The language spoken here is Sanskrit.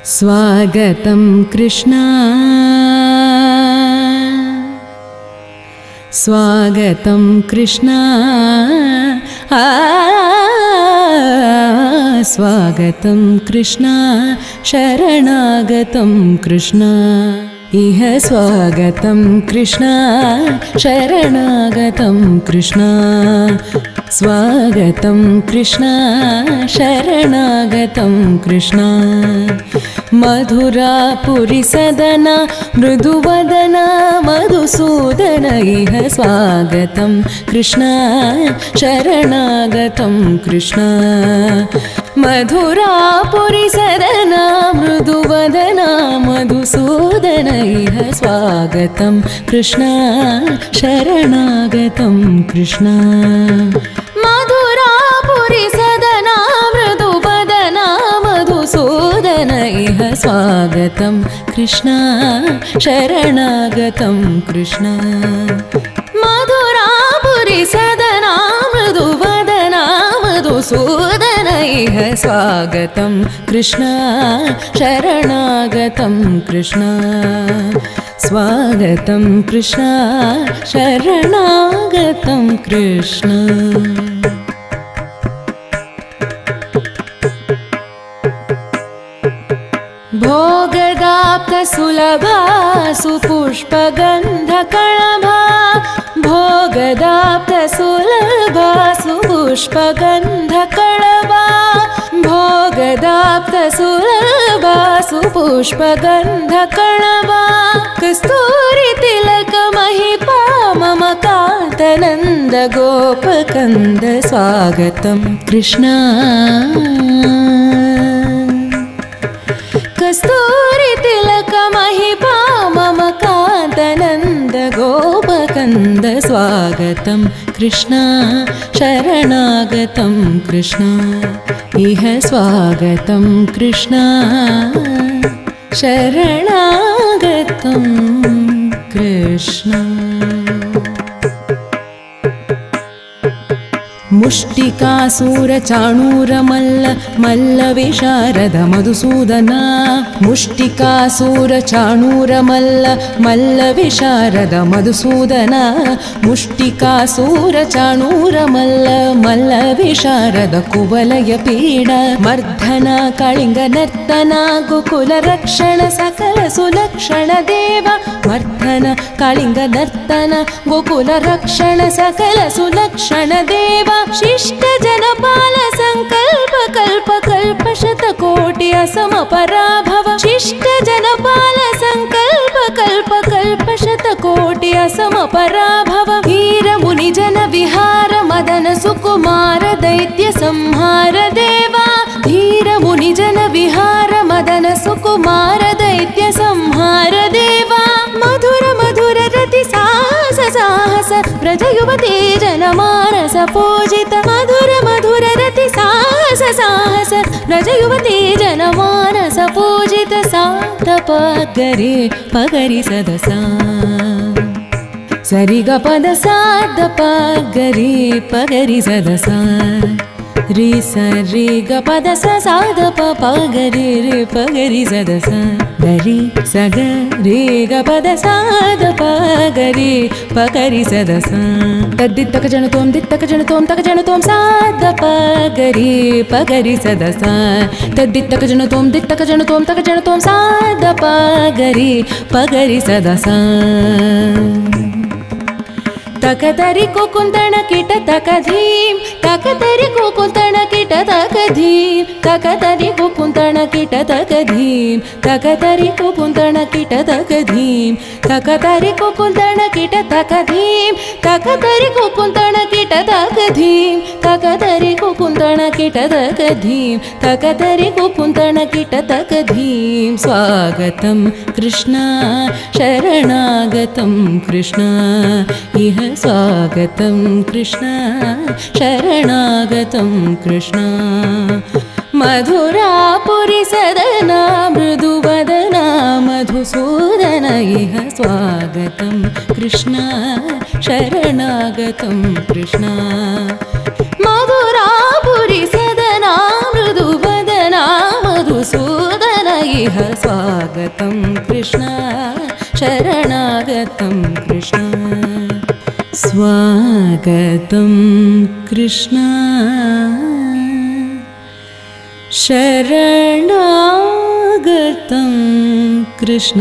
स्वागतं कृष्णा स्वागतं कृष्णा स्वागतं कृष्णा शरणागतं कृष्णा इह स्वागतं कृष्णा शरणागतं कृष्णा स्वागतं कृष्णा शरणागतं कृष्णा मधुरापुरी सदना मृदुवदना मधुसूदन इह स्वागतं कृष्णा शरणागतं कृष्णा मधुरापुरी सदना मृदुवदना मधुसूदन इह स्वागतं कृष्णा शरणागतं कृष्णा मधुरापुरी सदना मृदुवदना मधुसूदन इह स्वागतं कृष्णा शरणागतं कृष्णा मधुरापुरी सदना मृदुवदना मधुसूदन इह स्वागतं कृष्णा शरणागतं कृष्णा स्वागतं कृष्णा शरणागतं कृष्णा भोगदाप्त सुलभा सुपुष्पगन्धकणभा भोगदाप्त सुलभा सुपुष्पगन्धकणभा भोगदाप्त सुलभा सुपुष्पगन्धकणभा कस्तूरी तिलक महिपा मम कान्तनन्द गोपकन्द स्वागतं कृष्णा कस्तूरी तिलक महिपा मम कान्तनन्द गोपकन्द स्वागतं कृष्णा शरणागतं कृष्णा इह स्वागतं कृष्णा शरणागतं कृष्णा मुष्टिकासूरचाणूरमल्ल मल्लविशारद मधुसूदना मुष्टिकासूरचाणूरमल्ल मल्लविशारद मधुसूदना मुष्टिकासूरचाणूरमल्ल मल्लविशारद कुवलयपीड मर्दना कलिङ्गनर्तना गोकुलरक्षण सकल सुलक्षण देव मर्दना कलिङ्गनर्तना गोकुलरक्षण सकल सुलक्षण देव शिष्ट जनपाल संकल्प कल्प कल्प शतकोटि असमपराभव शिष्ट जनपाल संकल्प कल्प कल्प शतकोटि असमपराभव वीर मुनि जन विहार मदन सुकुमार दैत्य संहार देवा धीर मुनि जन विहार मदन सुकुमार दैत्य संहार देवा मधुर मधुर रति साहस साहस व्रज युवती जन मानस पूजित मधुर मधुर रति साहस साहस व्रज युवती जन मानस पूजित सात पगरे पगरि सदसा सरि ग पद सात पगरे पगरि सदसा रि सरि ग पद साध प पगरे रे पगरि सदसा गरि सग रे ग पद साध पगरे पगरि सदसा तद्दित्तक जनतोम दित्तक जनतोम तक जनतोम साध पगरे पगरि सदसा तद्दित्तक जनतोम दित्तक जनतोम तक जनतोम साध पगरे पगरि सदसा तकतरि कुकुंतण किट तकधीम तकतरि कुकुंतण किट तकधीम तकतरि कुकुंतण किट तकधीम तकतरि कुकुंतण किट तकधीम तकतरि कुकुंतण किट तकधीम तकतरि कुकुंतण किट तकधीम तकतरि कुकुंतण किट तकधीम तकतरि कुकुंतण किट तकधीम स्वागतं कृष्णा शरणागतं कृष्णा इह स्वागतं कृष्णा शरणागतं कृष्णा मधुरापुरी सदना मृदुवदना मधुसूदन इह स्वागतं कृष्णा शरणागतं कृष्णा मधुरापुरी सदना मृदुवदना मधुसूदन इह स्वागतं कृष्ण शरणागतं कृष्ण स्वागतं कृष्ण शरणागतं कृष्ण